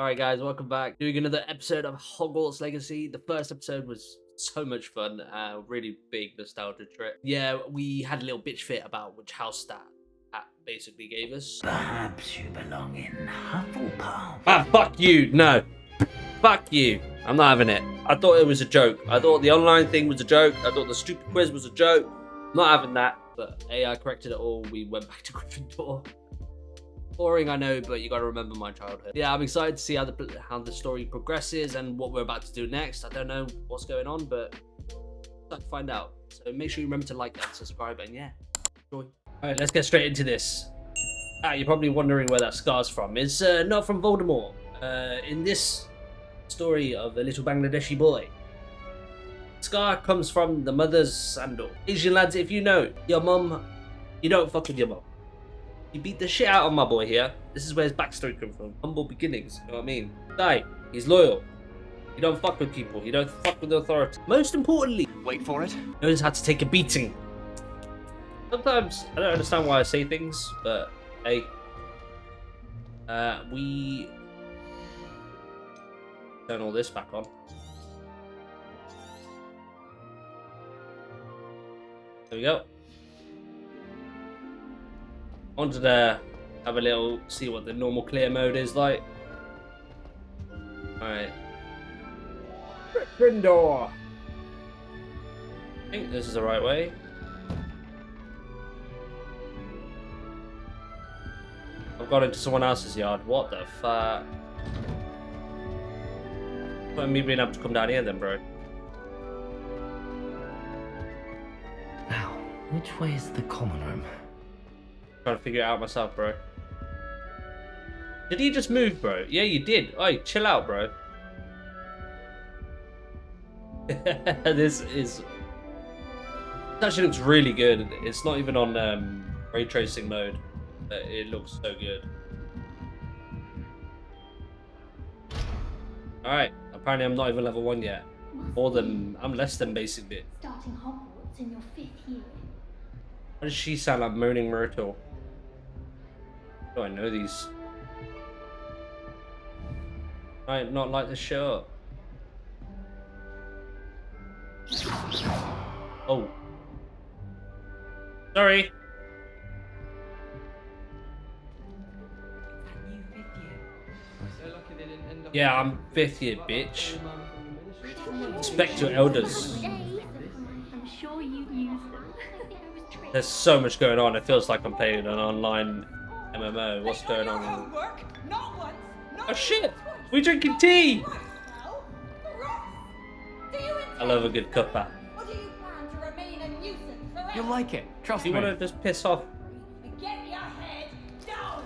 Alright guys, welcome back. Doing another episode of Hogwarts Legacy. The first episode was so much fun, really big nostalgia trip. Yeah, we had a little bitch fit about which house that basically gave us. Perhaps you belong in Hufflepuff. Ah, fuck you, no. Fuck you. I'm not having it. I thought it was a joke. I thought the online thing was a joke. I thought the stupid quiz was a joke. Not having that. But AI corrected it all. We went back to Gryffindor. Boring, I know, but you got to remember my childhood. Yeah, I'm excited to see how the story progresses and what we're about to do next. I don't know what's going on, but I'd like to find out. So make sure you remember to like and subscribe, and yeah, enjoy. All right, let's get straight into this. You're probably wondering where that scar's from. It's not from Voldemort. In this story of a little Bangladeshi boy, scar comes from the mother's sandal. Asian lads, if you know your mum, you don't fuck with your mum. You beat the shit out of my boy here. This is where his backstory comes from. Humble beginnings, you know what I mean? Guy, he's loyal. You don't fuck with people. You don't fuck with authority. Most importantly, wait for it, knows how to take a beating. Sometimes I don't understand why I say things, but hey, we turn all this back on. There we go. Wanted to have a little see what the normal clear mode is like. Alright. Gryffindor! I think this is the right way. I've got into someone else's yard. What the fuck? What me being able to come down here then, bro? Now, which way is the common room? Trying to figure it out myself, bro. Did he just move, bro? Yeah, you did. Oi, chill out, bro. This actually looks really good. It's not even on ray tracing mode. It looks so good. Alright, apparently I'm not even level 1 yet. I'm less than basically. Starting Hogwarts in your 5th year. Why does she sound like Moaning Myrtle? Do I know these? I not like the shirt. Oh. Sorry. Yeah, I'm 5th year, bitch. Respect your elders. I'm sure you use them. There's so much going on. It feels like I'm playing an online MMO. What's going on? Oh shit! We're drinking tea! I love a good cuppa. you'll like it. Trust You me. want to just piss off? Get your head down.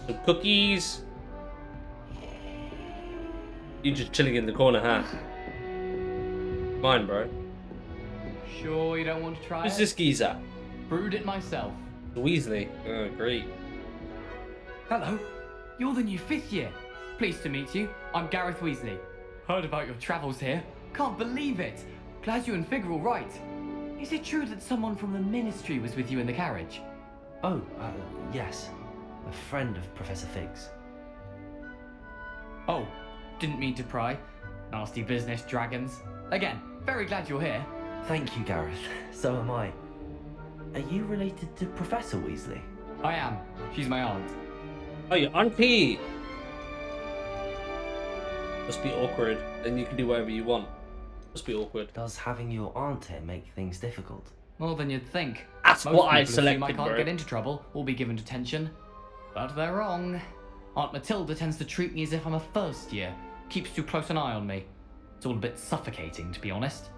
Some cookies. You're just chilling in the corner, huh? Mine, bro. Sure you don't want to try Who's it? this geezer? Brewed it myself. Weasley. Oh, great. Hello. You're the new 5th year. Pleased to meet you. I'm Gareth Weasley. Heard about your travels here. Can't believe it. Glad you and Fig are all right. Is it true that someone from the Ministry was with you in the carriage? Oh, yes. A friend of Professor Fig's. Oh, didn't mean to pry. Nasty business, dragons. Again, very glad you're here. Thank you, Gareth. So am I. Are you related to Professor Weasley? I am. She's my aunt. Oh, your auntie. Must be awkward. Then you can do whatever you want. Must be awkward. Does having your aunt here make things difficult? More than you'd think. That's Most what I people assume I selected, can't bro. get into trouble or be given detention. But they're wrong. Aunt Matilda tends to treat me as if I'm a first year. Keeps too close an eye on me. It's all a bit suffocating, to be honest.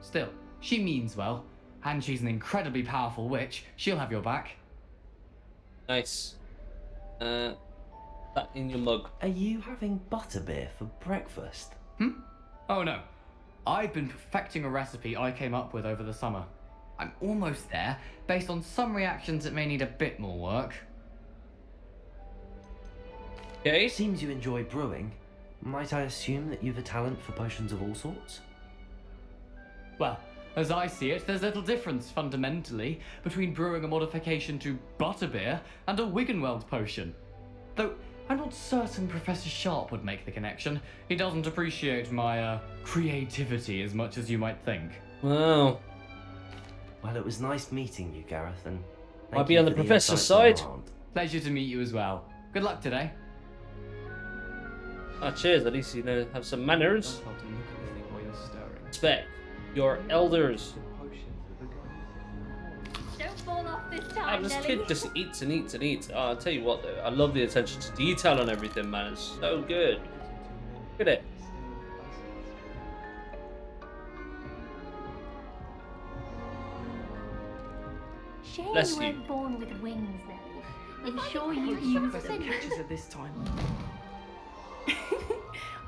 Still, she means well. And she's an incredibly powerful witch. She'll have your back. Nice. That in your mug. Are you having butterbeer for breakfast? Oh no. I've been perfecting a recipe I came up with over the summer. I'm almost there. Based on some reactions, it may need a bit more work. Okay. Seems you enjoy brewing. Might I assume that you've a talent for potions of all sorts? Well, as I see it, there's little difference, fundamentally, between brewing a modification to butterbeer and a Wiggenweld potion. Though, I'm not certain Professor Sharp would make the connection. He doesn't appreciate my creativity as much as you might think. Wow. Well, it was nice meeting you, Gareth, and Might thank be you on the for professor's insights all side. around. Pleasure to meet you as well. Good luck today. Ah, cheers. At least you know have some manners. How to look at the thing while you're stirring. Respect your elders. Don't fall off this Ah, time, this Nelly. kid just eats and eats and eats. Oh, I'll tell you what though, I love the attention to detail on everything, man. It's so good. Look at it. Shame Bless you you. weren't born with wings, Nelly. I'm sure you Professor used them. catches her this time.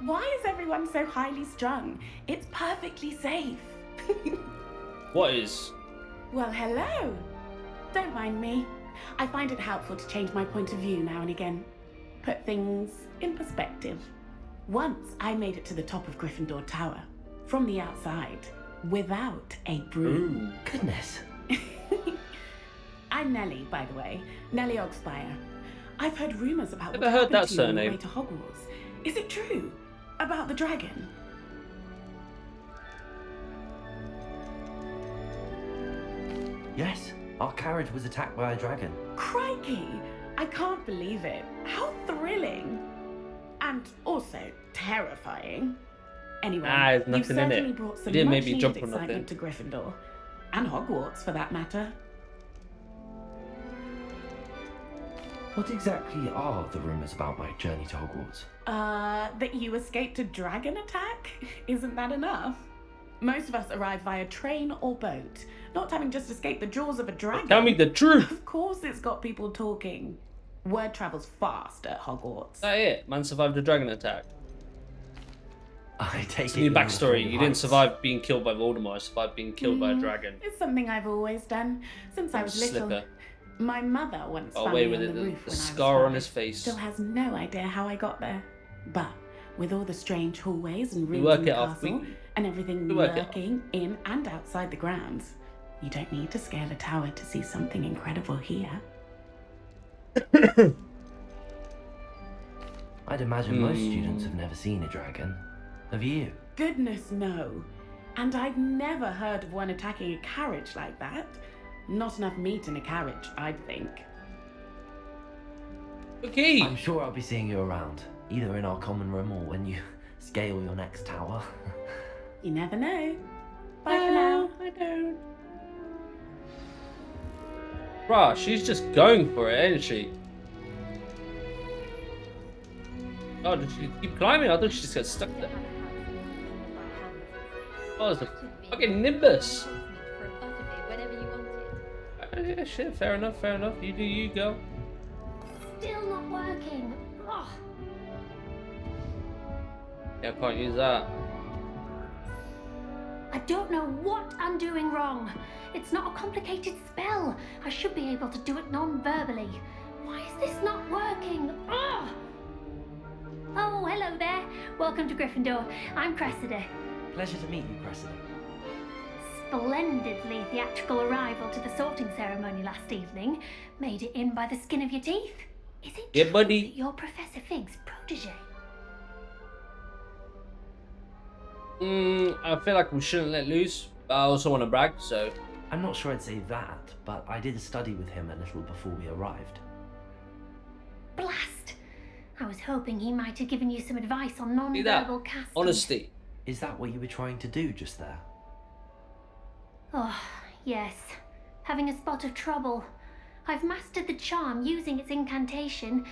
Why is everyone so highly strung? It's perfectly safe. What is? Well, hello. Don't mind me. I find it helpful to change my point of view now and again. Put things in perspective. Once I made it to the top of Gryffindor Tower, from the outside, without a broom. Ooh. Goodness. I'm Nellie, by the way. Nellie Ogspire. I've heard rumours about Never what heard happened that to you on the surname. way to Hogwarts. Is it true? About the dragon? Yes, our carriage was attacked by a dragon. Crikey! I can't believe it. How thrilling! And also terrifying. Anyway, there's you've nothing in it. certainly brought some You didn't make much me needed jump or excitement to Gryffindor. And Hogwarts, for that matter. What exactly are the rumours about my journey to Hogwarts? That you escaped a dragon attack? Isn't that enough? Most of us arrive via train or boat, not having just escaped the jaws of a dragon. Tell me the truth. Of course it's got people talking. Word travels fast at Hogwarts. Is that it? Man survived a dragon attack. I take It's it a new you're backstory. from You didn't Heights. survive being killed by Voldemort. You survived being killed by a dragon. It's something I've always done, since I was little. Slipper. My mother once Got found away me with on it. the The roof when I was scar on 5. his face. Still has no idea how I got there. But with all the strange hallways and rooms work in the it off. castle, and everything we work it lurking in and outside the grounds, you don't need to scale a tower to see something incredible here. I'd imagine most students have never seen a dragon. Have you? Goodness no. And I've never heard of one attacking a carriage like that. Not enough meat in a carriage, I'd think. Okay. I'm sure I'll be seeing you around, either in our common room or when you scale your next tower. You never know. Bye for now. I don't. Bruh, she's just going for it, isn't she? Oh, did she keep climbing? I thought she just got stuck there. Oh, it's a fucking Nimbus. Yeah, shit, fair enough, fair enough. You do you, girl. Still not working. Ugh. Yeah, I can't use that. I don't know what I'm doing wrong. It's not a complicated spell. I should be able to do it non-verbally. Why is this not working? Ugh. Oh, hello there. Welcome to Gryffindor. I'm Cressida. Pleasure to meet you, Cressida. Splendidly theatrical arrival to the sorting ceremony last evening. Made it in by the skin of your teeth. Is it Yeah, true buddy. that you're Professor Fig's protege? I feel like we shouldn't let loose, but I also want to brag, so. I'm not sure I'd say that, but I did study with him a little before we arrived. Blast! I was hoping he might have given you some advice on See that? non-verbal casting. Honesty. Is that what you were trying to do just there? Oh, yes. Having a spot of trouble. I've mastered the charm using its incantation,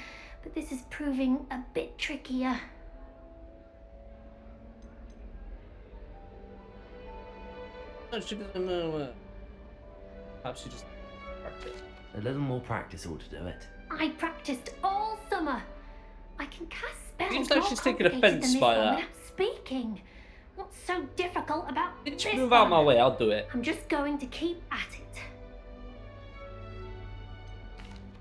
but this is proving a bit trickier. No, she doesn't know. Perhaps she just practice. A little more practice ought to do it. I practiced all summer. I can cast spells Seems like more she's taking complicated offense than this by one that. without speaking. What's so difficult about Bitch, this move out my one? way, I'll do it. I'm just going to keep at it.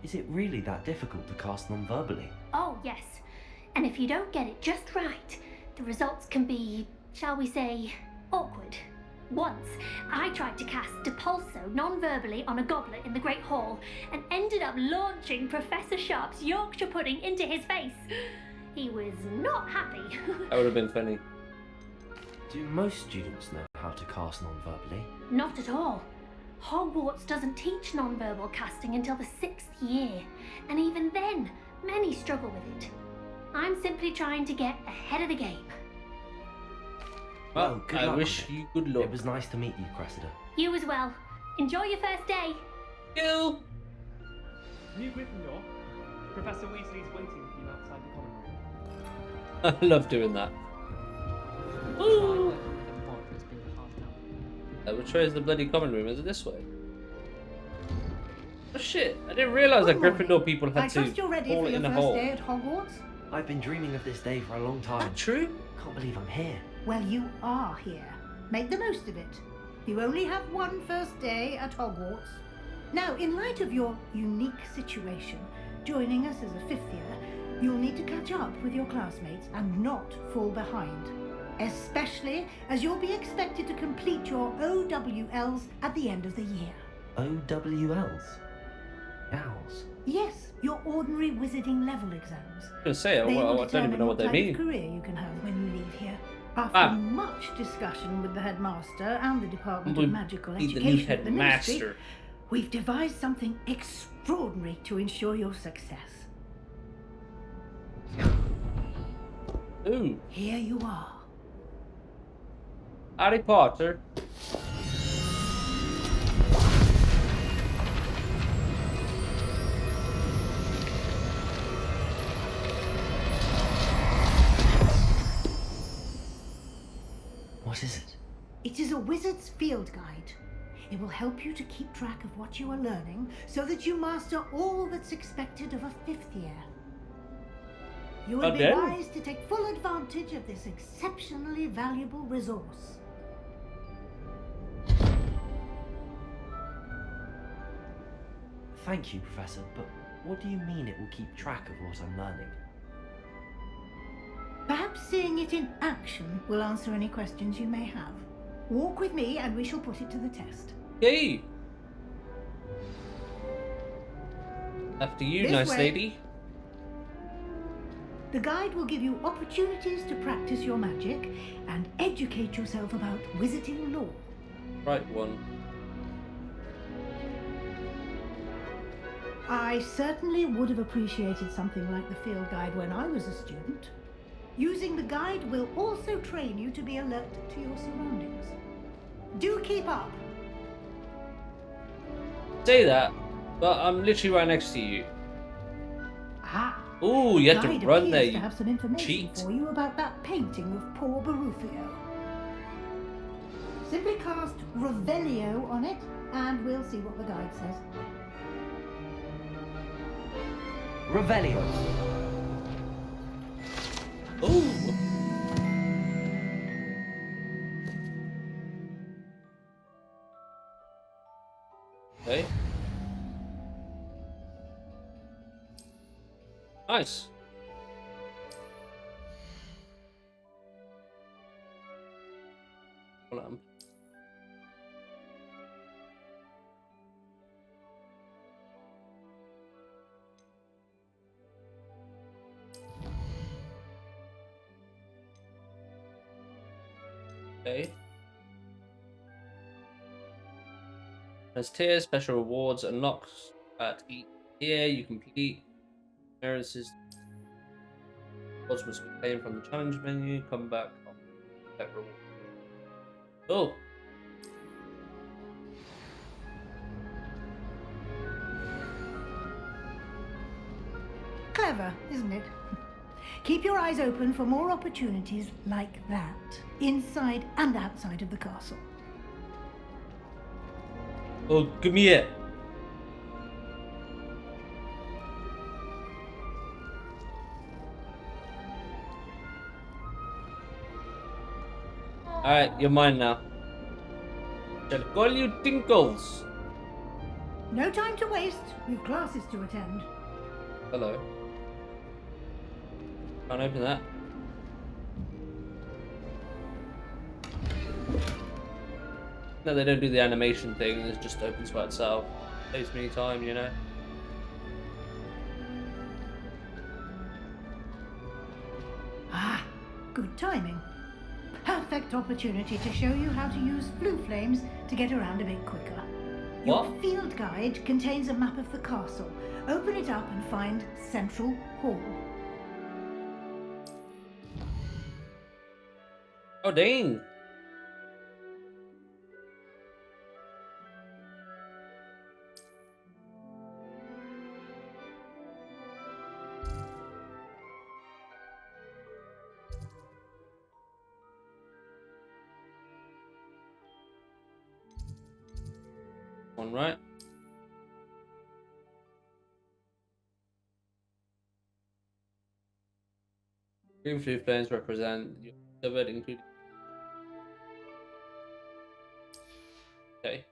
Is it really that difficult to cast non-verbally? Oh, yes. And if you don't get it just right, the results can be, shall we say, awkward. Once, I tried to cast Depulso non-verbally on a goblet in the Great Hall and ended up launching Professor Sharp's Yorkshire pudding into his face. He was not happy. That would have been funny. Do most students know how to cast non-verbally? Not at all. Hogwarts doesn't teach non-verbal casting until the 6th year, and even then, many struggle with it. I'm simply trying to get ahead of the game. Well, good I luck wish with it. you good luck. It was nice to meet you, Cressida. You as well. Enjoy your first day. You. New Gryffindor. Professor Weasley's waiting for you outside the common room. I love doing that. Ooh. Which way is the bloody common room? Is it this way? Oh shit! I didn't realise that Good morning. Gryffindor people I had to trust you're ready call for it your in a first hole. day at Hogwarts? I've been dreaming of this day for a long time. That true? Can't believe I'm here. Well, you are here. Make the most of it. You only have one first day at Hogwarts. Now, in light of your unique situation, joining us as a 5th year, you'll need to catch up with your classmates and not fall behind. Especially as you'll be expected to complete your OWLs at the end of the year. OWLs? Owls? Yes, your ordinary wizarding level exams. I was gonna say, They will I don't even determine know what they type of mean. career you can have when you leave here. After Ah. much discussion with the headmaster and the Department We'll of Magical be the Education new at the Ministry, headmaster. we've devised something extraordinary to ensure your success. Ooh, Here you are. Harry Potter. What is it? It is a wizard's field guide. It will help you to keep track of what you are learning so that you master all that's expected of a 5th year. You would be Okay. wise to take full advantage of this exceptionally valuable resource. Thank you, Professor, but what do you mean it will keep track of what I'm learning? Perhaps seeing it in action will answer any questions you may have. Walk with me and we shall put it to the test. Yay! After you, This nice way. lady. The guide will give you opportunities to practice your magic and educate yourself about wizarding lore. Right one. I certainly would have appreciated something like the field guide when I was a student. Using the guide will also train you to be alert to your surroundings. Do keep up. Say that, but I'm literally right next to you. Ah, Ooh, you had guide to run appears there, to you have some information cheat. for you about that painting of poor Barufio. Simply cast Revelio on it, and we'll see what the guide says. Revelio! Ooh. Okay. Nice. Hold on. Okay. As tiers, special rewards unlocks at each tier you complete. Appearances. Rewards must be claimed from the challenge menu. Come back. Reward. Oh. Clever, isn't it? Keep your eyes open for more opportunities like that, inside and outside of the castle. Oh, give me it. Alright, you're mine now. Shall call you Tinkles. No time to waste. You've classes to attend. Hello. Can't open that. No, they don't do the animation thing. It just opens by itself. Saves me time, you know. Ah, good timing. Perfect opportunity to show you how to use blue flames to get around a bit quicker. Your What? field guide contains a map of the castle. Open it up and find Central Hall. Oh, dang. One right. Green blue flames represent your cupboard, including. Okay.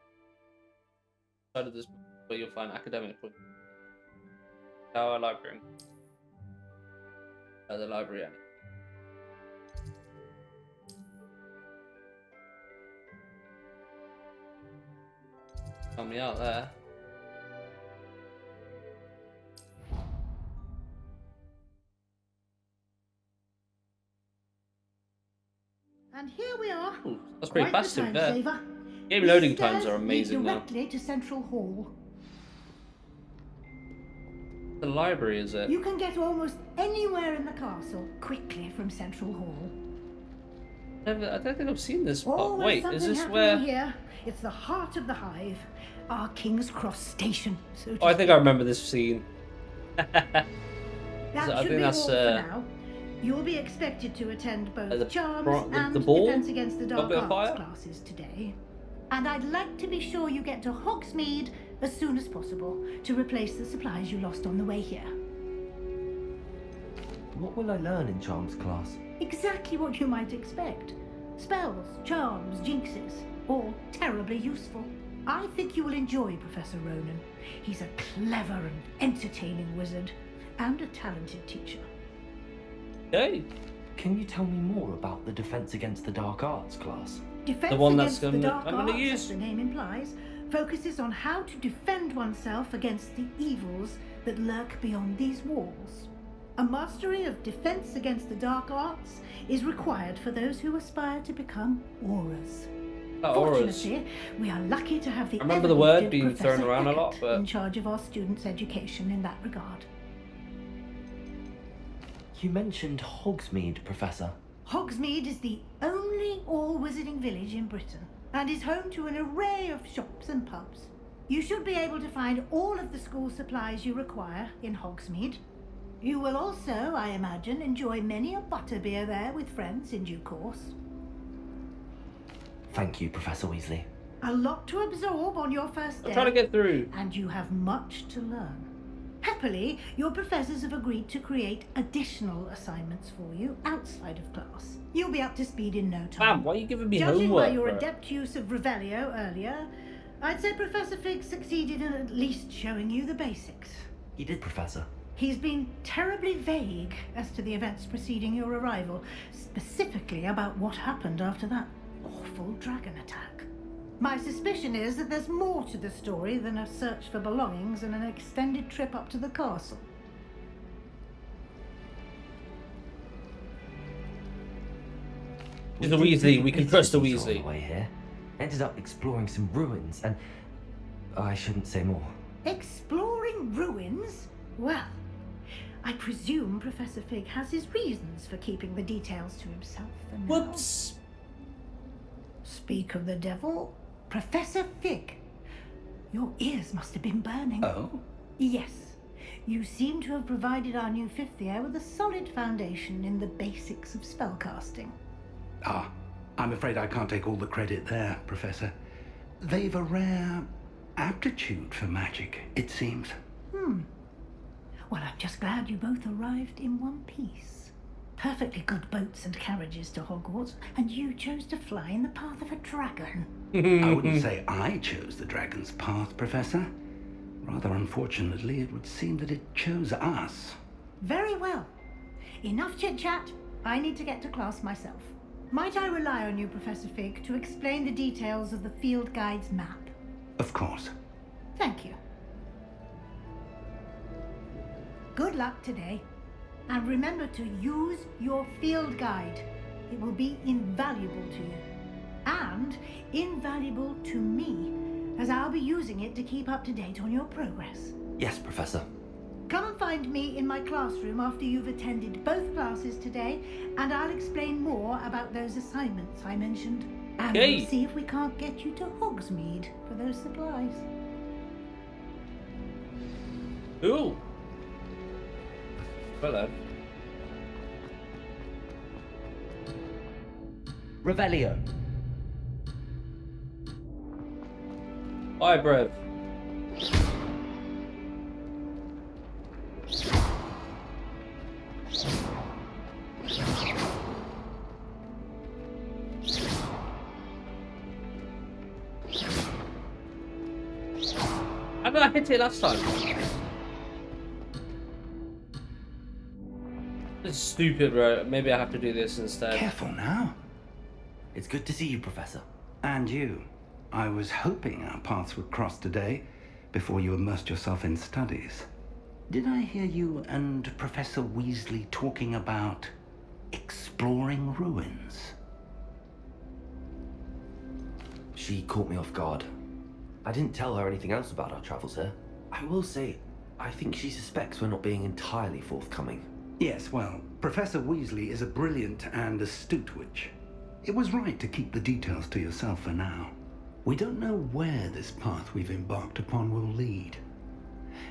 Side of this book where you'll find academic books. Our library. The library. Help me out there. And here we are. Ooh, that's pretty Quite fast the in time there. saver. Game These loading times stairs are amazing lead now. directly to Central Hall. The library, is it? You can get almost anywhere in the castle quickly from Central Hall. I don't think I've seen this part. Always Wait, something is this happening where? here? It's the heart of the hive, our King's Cross station. So to Oh, I think speak. I remember this scene. That I should think be that's, all for now. You'll be expected to attend both the Charms and the ball? Defense Against the Dark Goblet of Arts Fire? classes today. And I'd like to be sure you get to Hogsmeade as soon as possible to replace the supplies you lost on the way here. What will I learn in Charms class? Exactly what you might expect. Spells, charms, jinxes, all terribly useful. I think you will enjoy Professor Ronan. He's a clever and entertaining wizard, and a talented teacher. Okay. Can you tell me more about the Defense Against the Dark Arts class? Defense The one that's Against the Dark I'm gonna Arts, use. as the name implies, focuses on how to defend oneself against the evils that lurk beyond these walls. A mastery of Defense Against the Dark Arts is required for those who aspire to become auras. Auras. Fortunately, we are lucky to have the I remember the word ever-gifted being thrown Professor around a lot, Eckert but- in charge of our students' education in that regard. You mentioned Hogsmeade, Professor. Hogsmeade is the only all-wizarding village in Britain and is home to an array of shops and pubs. You should be able to find all of the school supplies you require in Hogsmeade. You will also, I imagine, enjoy many a butterbeer there with friends in due course. Thank you, Professor Weasley. A lot to absorb on your first day. I'm trying to get through. And you have much to learn. Happily, your professors have agreed to create additional assignments for you outside of class. You'll be up to speed in no time. Bam, why are you giving me Judging homework, by your bro? adept use of Revelio earlier, I'd say Professor Fig succeeded in at least showing you the basics. He did, Professor. He's been terribly vague as to the events preceding your arrival, specifically about what happened after that awful dragon attack. My suspicion is that there's more to the story than a search for belongings and an extended trip up to the castle. She's a did Weasley, different we can bits trust a of detail on Weasley. the way here. Ended up exploring some ruins and... I shouldn't say more. Exploring ruins? Well, I presume Professor Fig has his reasons for keeping the details to himself for now. Whoops. Speak of the devil, Professor Fig. Your ears must have been burning. Oh? Yes. You seem to have provided our new fifth year with a solid foundation in the basics of spellcasting. Ah, I'm afraid I can't take all the credit there, Professor. They've a rare aptitude for magic, it seems. Well, I'm just glad you both arrived in one piece. Perfectly good boats and carriages to Hogwarts, and you chose to fly in the path of a dragon. I wouldn't say I chose the dragon's path, Professor. Rather unfortunately, it would seem that it chose us. Very well. Enough chit-chat. I need to get to class myself. Might I rely on you, Professor Fig, to explain the details of the field guide's map? Of course. Thank you. Good luck today. And remember to use your field guide. It will be invaluable to you. And invaluable to me, as I'll be using it to keep up to date on your progress. Yes, Professor. Come and find me in my classroom after you've attended both classes today, and I'll explain more about those assignments I mentioned. And we'll see if we can't get you to Hogsmeade for those supplies. Cool. Hello. Revelio. Hi, Brev. How did I hit it last time? This is stupid, bro. Maybe I have to do this instead. Careful now. It's good to see you, Professor. And you. I was hoping our paths would cross today before you immersed yourself in studies. Did I hear you and Professor Weasley talking about exploring ruins? She caught me off guard. I didn't tell her anything else about our travels here. I will say, I think she suspects we're not being entirely forthcoming. Yes, well, Professor Weasley is a brilliant and astute witch. It was right to keep the details to yourself for now. We don't know where this path we've embarked upon will lead.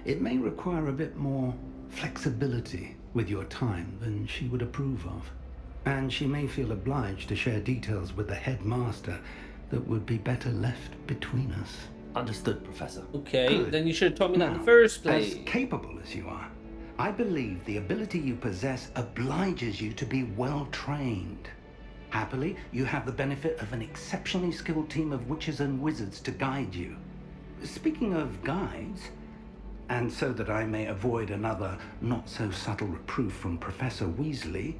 It may require a bit more flexibility with your time than she would approve of. And she may feel obliged to share details with the headmaster that would be better left between us. Understood, Professor. Okay, Good. then you should have told me that in Now, the first place. As capable as you are, I believe the ability you possess obliges you to be well trained. Happily, you have the benefit of an exceptionally skilled team of witches and wizards to guide you. Speaking of guides, and so that I may avoid another not-so-subtle reproof from Professor Weasley,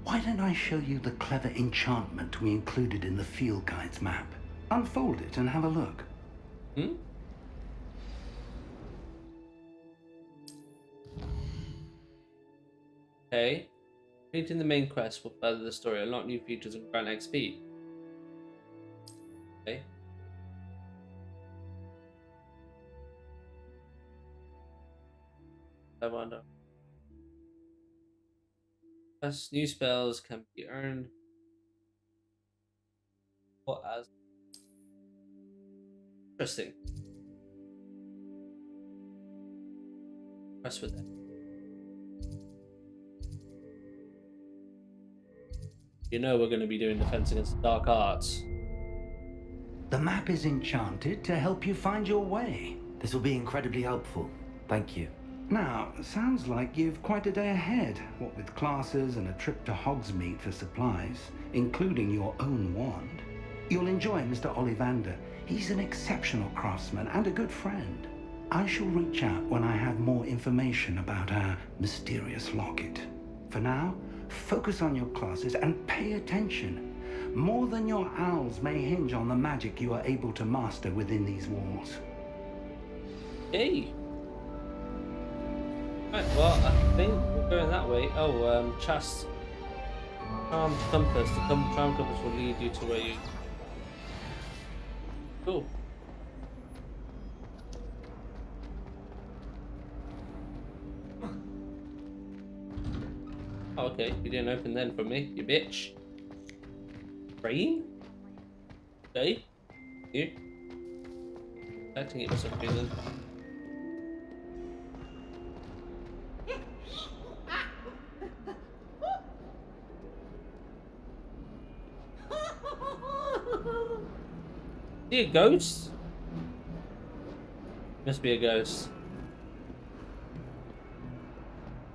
why don't I show you the clever enchantment we included in the field guide's map? Unfold it and have a look. Hmm? Okay. Completing the main quest will further the story, unlock new features and grant XP. Okay. I wonder. Plus, new spells can be earned. What as? Interesting. Press with it. You know we're going to be doing Defense Against the Dark Arts. The map is enchanted to help you find your way. This will be incredibly helpful. Thank you. Now, sounds like you've quite a day ahead, what with classes and a trip to Hogsmeade for supplies, including your own wand. You'll enjoy Mr. Ollivander. He's an exceptional craftsman and a good friend. I shall reach out when I have more information about our mysterious locket. For now, focus on your classes and pay attention. More than your owls may hinge on the magic you are able to master within these walls. Hey. Right, well, I think we're going that way. Oh, Chast. Charmed Compass. The Charmed Compass will lead you to where you... Cool. Oh, okay, you didn't open then for me, you bitch. Rain? Okay. You? Expecting it for some reason. See a ghost? Must be a ghost.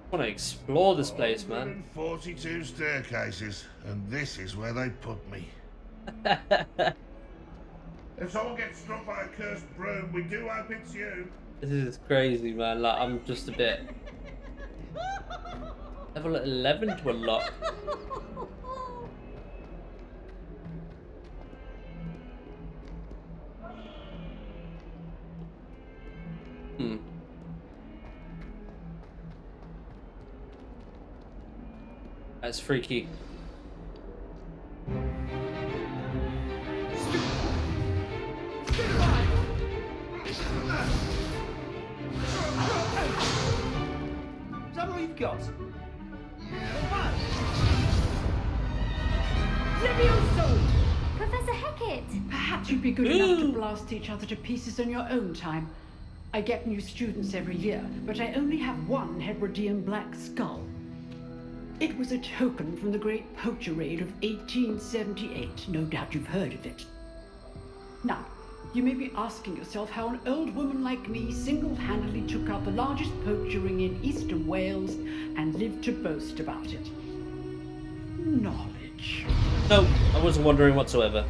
I want to explore this place, man. 142 staircases, and this is where they put me. If someone gets struck by a cursed broom, we do hope it's you. This is crazy, man. Like, I'm just a bit... Level 11 to unlock. That's freaky. Is that all you've got? Professor Hecat! Perhaps you'd be good enough to blast each other to pieces on your own time. I get new students every year, but I only have one Hebridean black skull. It was a token from the Great Poacher Raid of 1878. No doubt you've heard of it. Now, you may be asking yourself how an old woman like me single-handedly took out the largest poacher ring in eastern Wales and lived to boast about it. Knowledge. No, I wasn't wondering whatsoever.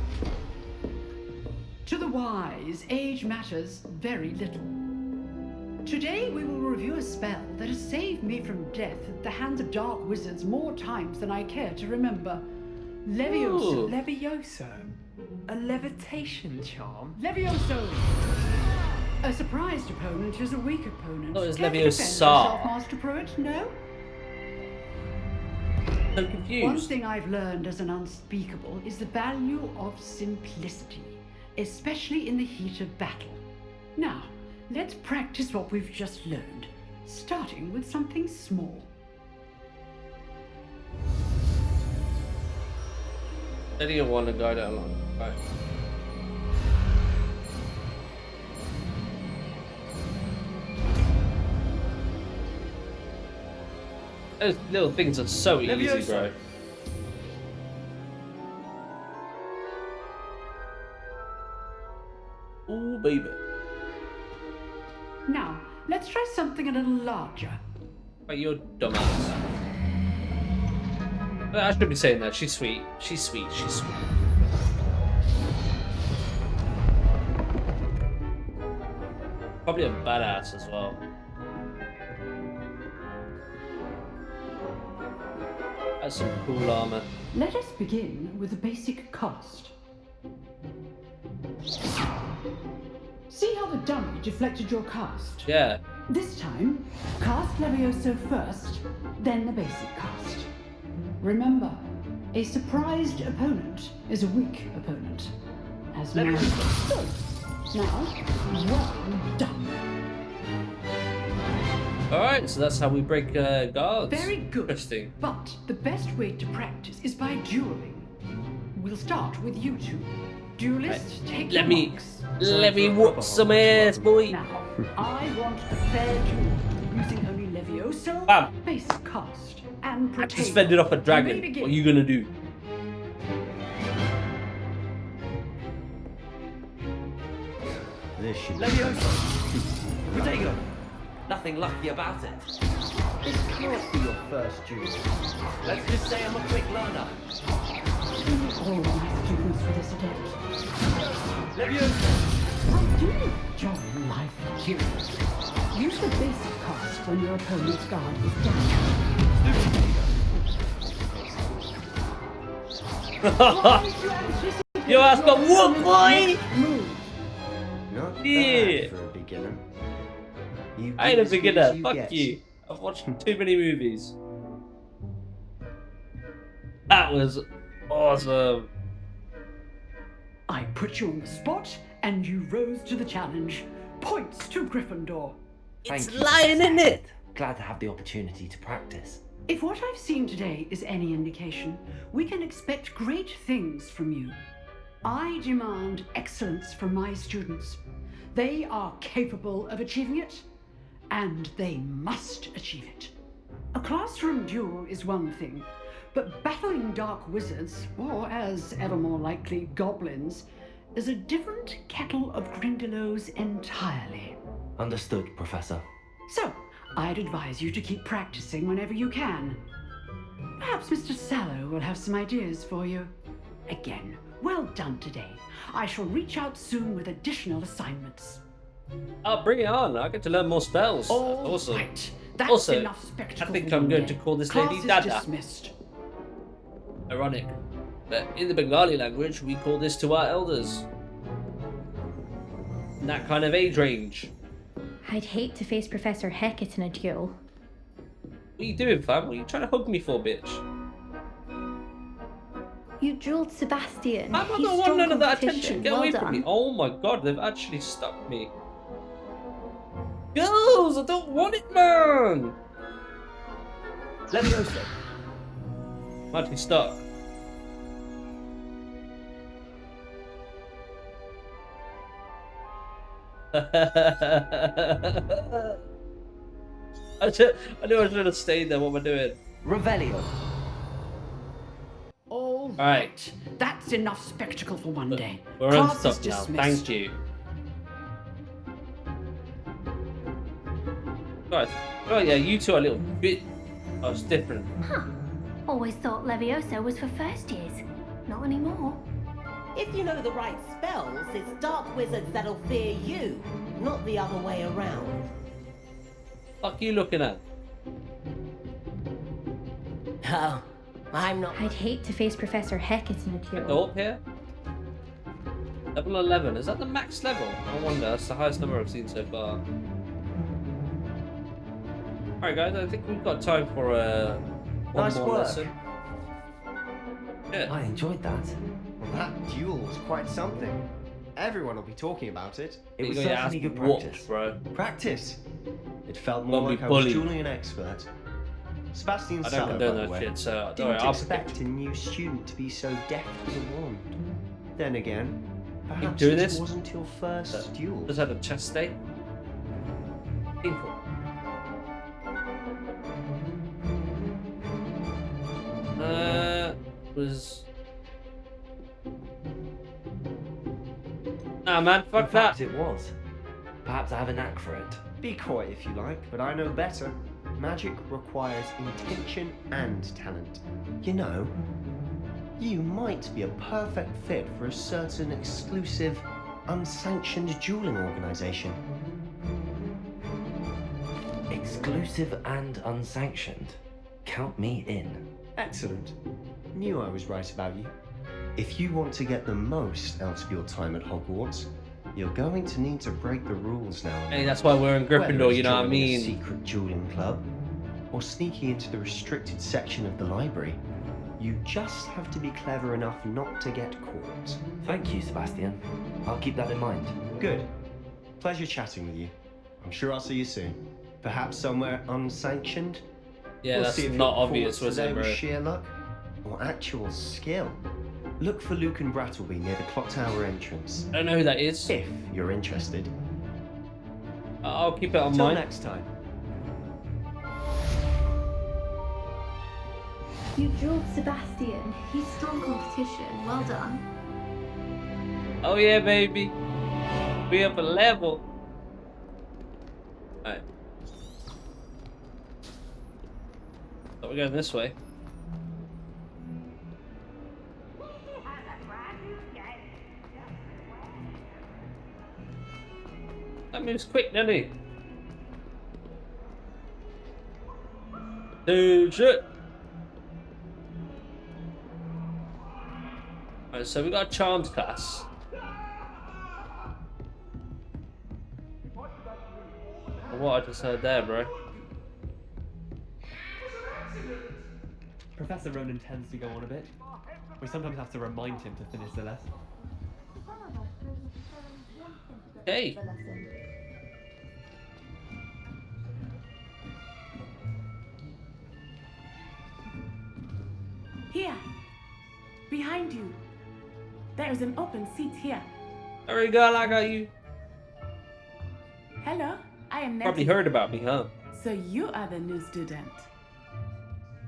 To the wise, age matters very little. Today we will review a spell that has saved me from death at the hands of dark wizards more times than I care to remember. Levioso. Levioso? A levitation charm? Levioso! A surprised opponent is a weak opponent. Oh, it's Care to defend Leviosa. yourself, Master Pruitt? No? So One confused. thing I've learned as an unspeakable is the value of simplicity, especially in the heat of battle. Now, let's practice what we've just learned, starting with something small. Letting a wand and guide it along. Right. Those little things are so easy, bro. Ooh, baby. Now, let's try something a little larger. Wait, you're dumbass. I should be saying that. She's sweet. She's sweet. She's sweet. Probably a badass as well. That's some cool armor. Let us begin with the basic cast. See how the dummy deflected your cast? Yeah. This time, cast Levioso first, then the basic cast. Remember, a surprised opponent is a weak opponent. As now, well done. Alright, so that's how we break guards. Very good. Interesting. But the best way to practice is by dueling. We'll start with you two. Duelists, take your marks. Let me whoop some ass, boy. Now, I want a fair duel using only Levioso, Bam. basic cast, and I just Protego. fended off a You may dragon. begin. What are you gonna do? This should be Levioso! Protego! Nothing lucky about it. This can't be your first duel. Let's just say I'm a quick learner. All my students for this attempt. Levioso! I do enjoy lively duels. Use the basic cast when your opponent's guard is down. Your ass got whooped, boy! Move. Not Yeah. bad for a beginner. You I ain't a get as good beginner. as you Fuck get. you. I've watched too many movies. That was awesome. I put you on the spot, and you rose to the challenge. Points to Gryffindor. Thank you, lying in it. Glad to have the opportunity to practice. If what I've seen today is any indication, we can expect great things from you. I demand excellence from my students. They are capable of achieving it, and they must achieve it. A classroom duel is one thing, but battling dark wizards, or as ever more likely, goblins, is a different kettle of Grindylows entirely. Understood, Professor. So, I'd advise you to keep practicing whenever you can. Perhaps Mr. Sallow will have some ideas for you. Again, well done today. I shall reach out soon with additional assignments. Oh, bring it on. I get to learn more spells. All awesome. right. That's Also, enough spectacle I think for I'm one going day. to call this Class lady is Dada. dismissed. Ironic. But in the Bengali language, we call this to our elders. In that kind of age range. I'd hate to face Professor Hecat in a duel. What are you doing, fam? What are you trying to hug me for, bitch? You drilled Sebastian. I'm not He's gonna want strong none of that competition. attention. Get Well away done. from me. Oh my god, they've actually stuck me. Girls, I don't want it, man. Let me go, sir. I'm actually stuck. I knew I should have stayed there. What am I doing? Revelio. All right. right. That's enough spectacle for one day. We're Class is unstuck now. dismissed. Thank you. Guys, oh yeah, you two are a little bit. Oh, it's different. Huh. Always thought Levioso was for first years. Not anymore. If you know the right spells, it's dark wizards that'll fear you, not the other way around. Fuck you looking at? Oh, I'm not. I'd hate to face Professor Hecate in a duel. Go up here. Level 11. Is that the max level? I wonder. That's the highest number I've seen so far. Alright guys, I think we've got time for one Nice more work. lesson. Yeah. I enjoyed that. Well, that duel was quite something. Everyone will be talking about it. It was You're gonna get certainly ass good whooped, practice. bro. Practice. It felt more Gonna be like I was bullied. dueling an expert. Sebastian I Sallow, don't by condone the that way, shit, so don't didn't worry, I'll expect a new student to be so deft with a wand. Then again, perhaps do it this? wasn't your first duel. Just had a chest state. Painful. Was. Nah, man, fuck In fact, that. it was. Perhaps I have a knack for it. Be coy if you like, but I know better. Magic requires intention and talent. You know, you might be a perfect fit for a certain exclusive, unsanctioned dueling organization. Exclusive and unsanctioned. Count me in. Excellent. Knew I was right about you. If you want to get the most out of your time at Hogwarts, you're going to need to break the rules now. and Hey, then. that's why we're in Whether Gryffindor, it's you know what I joining a mean? secret dueling club, or sneaking into the restricted section of the library, you just have to be clever enough not to get caught. Thank you, Sebastian. I'll keep that in mind. Good. Pleasure chatting with you. I'm sure I'll see you soon. Perhaps somewhere unsanctioned? Yeah, We'll that's see if not your obvious, performance was it, today was bro? sheer luck or actual skill. Look for Luke and Brattleby near the clock tower entrance. I don't know who that is. If you're interested. I'll keep it on Till mind. next time. You drilled Sebastian. He's strong competition. Well done. Oh yeah, baby. We up a level. Alright. So we're going this way. That moves quick, doesn't he? Dude, shit. Alright, so we got a charms class. What I just heard there, bro. Professor Ronan tends to go on a bit. We sometimes have to remind him to finish the lesson. Hey. Here. Behind you. There is an open seat here. There we go, I got you. Hello, I am Nettie. Probably heard about me, huh? So you are the new student.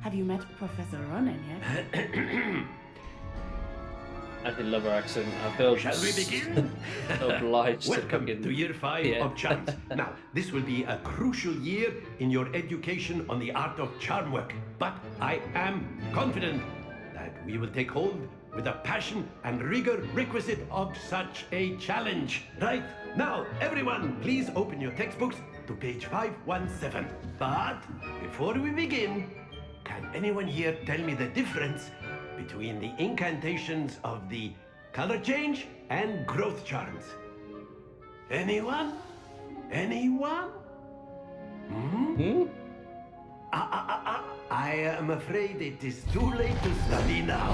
Have you met Professor Ronan yet? I did love her accent. I feel Shall we begin? obliged to Welcome fucking... to year 5 Yeah. of charms. Now, this will be a crucial year in your education on the art of charm work, but I am confident that we will take hold with the passion and rigor requisite of such a challenge. Right, now, everyone, please open your textbooks to page 517. But before we begin, can anyone here tell me the difference between the incantations of the color change and growth charms? Anyone? Anyone? Hmm? I am afraid it is too late to study now.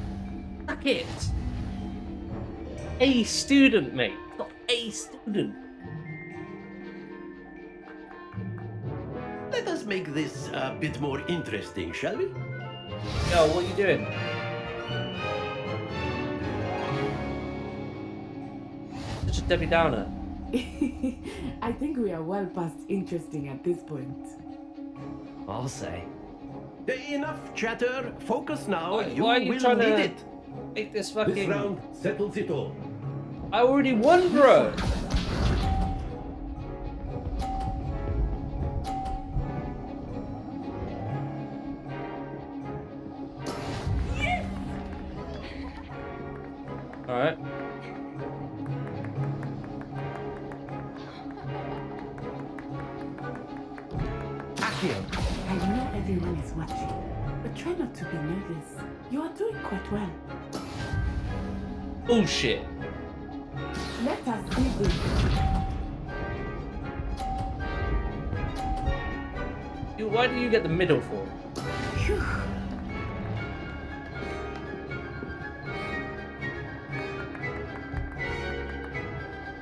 Fuck it. A student, mate. Not a student. Let us make this a bit more interesting, shall we? Yo, what are you doing? Such a Debbie Downer. I think we are well past interesting at this point. I'll say. Enough chatter. Focus now. Why are you will trying need to it. make this fucking... This round settles it all. I already won, bro. Alright. I know everyone is watching, but try not to be nervous. You are doing quite well. Bullshit. Let us see this. Why do you get the middle for? Phew.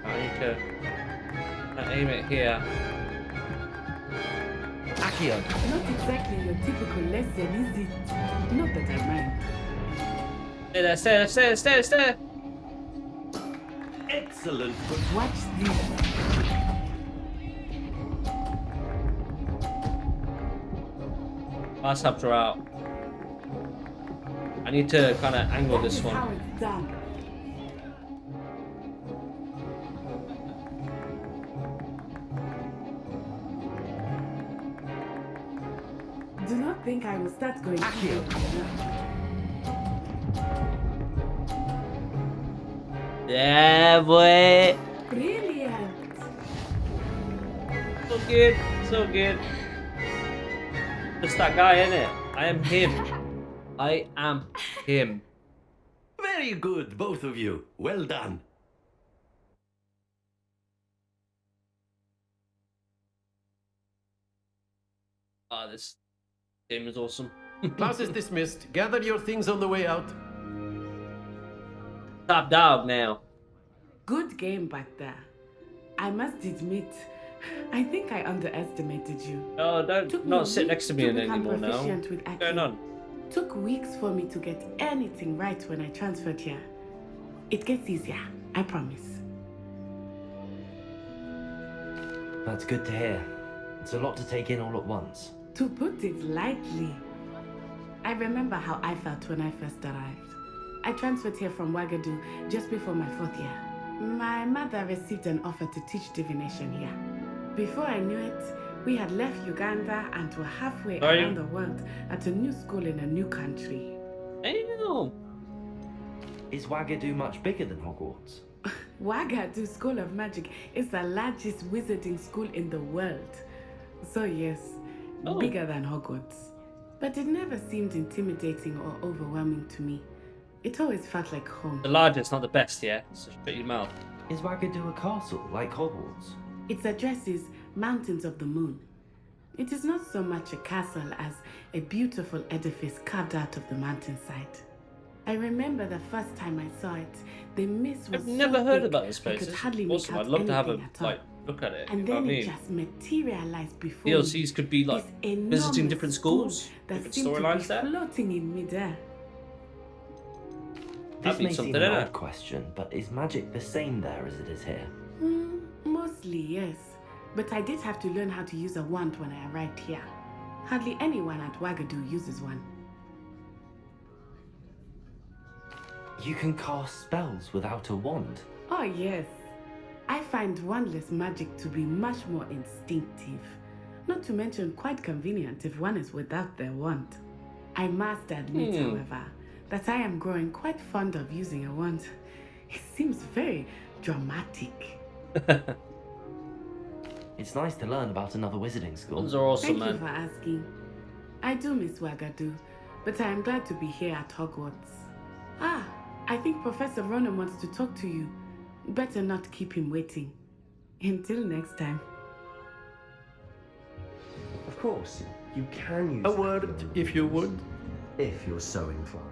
I need to aim it here. Accio. Not exactly your typical lesson, is it? Not that I mind. Stay there, stay there, stay there, stay there, stay there. Excellent. Watch this. Last helped her out. I need to kind of angle this one. How it's done. Do not think I will start going. Yeah, boy. Brilliant. So good, so good. Just that guy, innit? I am him. I am him. Very good, both of you. Well done. Ah, this game is awesome. Class is dismissed. Gather your things on the way out. Top dog now. Good game back there. I must admit, I think I underestimated you. Oh, don't not sit next to me anymore now. Proficient with What's going on? Took weeks for me to get anything right when I transferred here. It gets easier, I promise. That's good to hear. It's a lot to take in all at once. To put it lightly, I remember how I felt when I first arrived. I transferred here from Ouagadougou just before my 4th year. My mother received an offer to teach divination here. Before I knew it, we had left Uganda and were halfway around the world at a new school in a new country. Damn. Is Ouagadougou much bigger than Hogwarts? Ouagadougou School of Magic is the largest wizarding school in the world. So yes, bigger than Hogwarts. But it never seemed intimidating or overwhelming to me. It always felt like home. The largest, not the best, yeah? So shut your mouth. Is Ouagadougou a castle, like Hogwarts? Its address is Mountains of the Moon. It is not so much a castle as a beautiful edifice carved out of the mountainside. I remember the first time I saw it, the mist was I've never heard about this place. I could It's hardly make awesome. out I'd love to have a anything at all. look at it. And you know then what I it mean? just materialized before DLCs could be like me. visiting different schools, That different seemed to be storylines there. floating in midair. This That'd be may seem something, an innit? odd question, but is magic the same there as it is here? Mostly, yes. But I did have to learn how to use a wand when I arrived here. Hardly anyone at Ouagadougou uses one. You can cast spells without a wand? Oh, yes. I find wandless magic to be much more instinctive. Not to mention quite convenient if one is without their wand. I must admit, however, that I am growing quite fond of using a wand. It seems very dramatic. It's nice to learn about another wizarding school. Wands are awesome, Thank you man. for asking. I do miss Ouagadougou, but I am glad to be here at Hogwarts. Ah, I think Professor Ronan wants to talk to you. Better not keep him waiting. Until next time. Of course, you can use A word, if you would. if you're so inclined.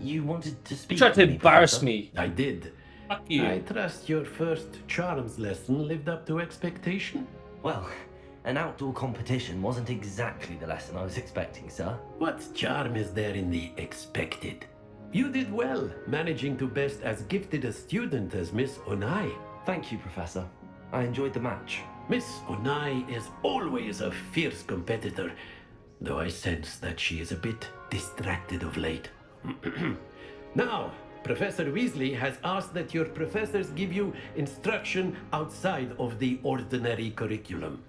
You wanted to You speak tried to with me, embarrass Professor? me. I did. Fuck you. I trust your first charms lesson lived up to expectation. Well, an outdoor competition wasn't exactly the lesson I was expecting, sir. What charm is there in the expected? You did well, managing to best as gifted a student as Miss Onai. Thank you, Professor. I enjoyed the match. Miss Onai is always a fierce competitor, though I sense that she is a bit distracted of late. Now, Professor Weasley has asked that your professors give you instruction outside of the ordinary curriculum.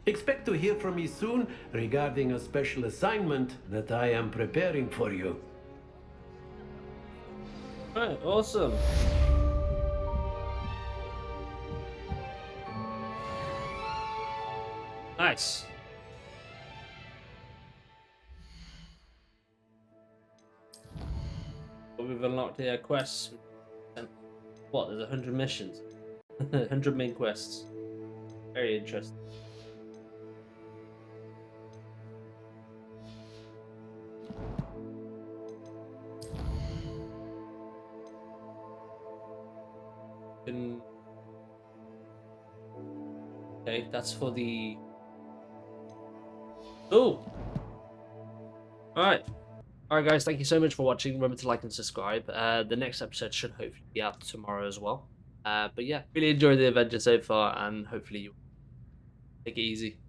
Expect to hear from me soon regarding a special assignment that I am preparing for you. Alright, awesome. Nice. But we've unlocked the quests. And what? There's 100 missions. 100 main quests. Very interesting. Okay, that's for the... Oh! Alright. Alright guys, thank you so much for watching. Remember to like and subscribe. The next episode should hopefully be out tomorrow as well. But yeah, really enjoyed the adventure so far, and hopefully you take it easy.